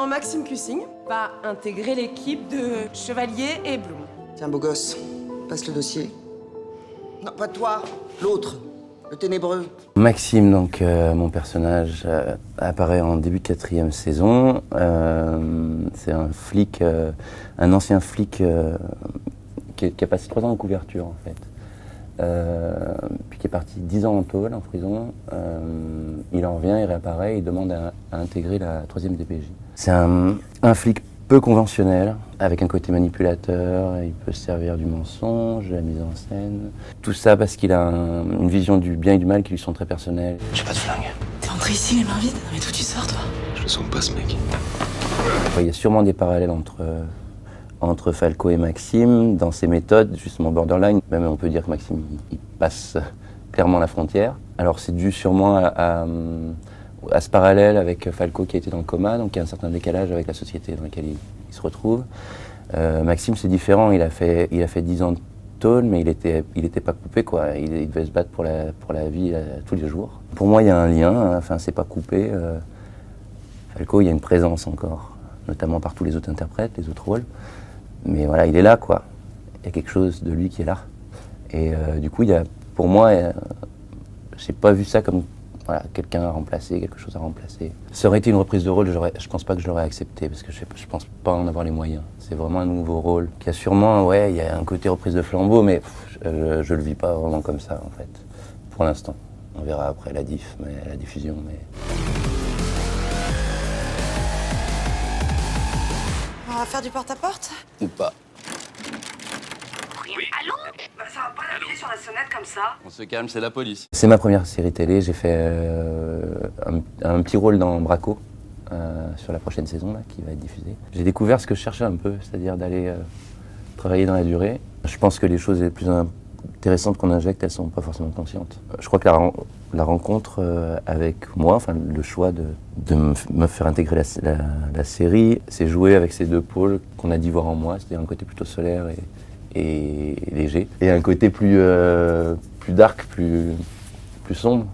Quand Maxime Cussing va intégrer l'équipe de Chevalier et Bloom. Tiens, beau gosse, passe le dossier. Non, pas toi, l'autre, le ténébreux. Maxime, donc mon personnage, apparaît en début de 4e saison. C'est un flic, un ancien flic qui a passé 3 ans en couverture en fait. Puis qui est parti 10 ans en tôle, en prison. Il en revient, il réapparaît, il demande à intégrer la 3e DPJ. C'est un flic peu conventionnel, avec un côté manipulateur, il peut se servir du mensonge, de la mise en scène. Tout ça parce qu'il a une vision du bien et du mal qui lui sont très personnelles. J'ai pas de flingue. T'es entré ici les mains vides? Mais d'où tu sors toi? Je le sens pas ce mec. Il y a sûrement des parallèles entre Falco et Maxime dans ses méthodes, justement borderline. Même on peut dire que Maxime il passe clairement la frontière. Alors c'est dû sûrement à ce parallèle avec Falco qui a été dans le coma, donc il y a un certain décalage avec la société dans laquelle il se retrouve. Maxime c'est différent, il a fait 10 ans de tôle, mais il était pas coupé quoi. Il devait se battre pour la vie tous les jours. Pour moi il y a un lien, hein, enfin c'est pas coupé. Falco il y a une présence encore, notamment par tous les autres interprètes, les autres rôles. Mais voilà, il est là quoi. Il y a quelque chose de lui qui est là. Et du coup pour moi, j'ai pas vu ça comme voilà, quelqu'un à remplacer, quelque chose à remplacer. Ça aurait été une reprise de rôle, je pense pas que je l'aurais accepté parce que je pense pas en avoir les moyens. C'est vraiment un nouveau rôle qui a sûrement, ouais, il y a un côté reprise de flambeau, mais je le vis pas vraiment comme ça en fait, pour l'instant. On verra après la diffusion, mais... On va faire du porte-à-porte? Ou pas. Oui, allô? Bah ça va pas d'appuyer sur la sonnette comme ça. On se calme, c'est la police. C'est ma première série télé, j'ai fait un petit rôle dans Braco, sur la prochaine saison là, qui va être diffusée. J'ai découvert ce que je cherchais un peu, c'est-à-dire d'aller travailler dans la durée. Je pense que les choses les plus intéressantes qu'on injecte, elles sont pas forcément conscientes. Je crois que la rencontre avec moi, enfin le choix de me faire intégrer la série, c'est jouer avec ces deux pôles qu'on a dit voir en moi, c'est-à-dire un côté plutôt solaire et léger, et un côté plus dark, plus sombre.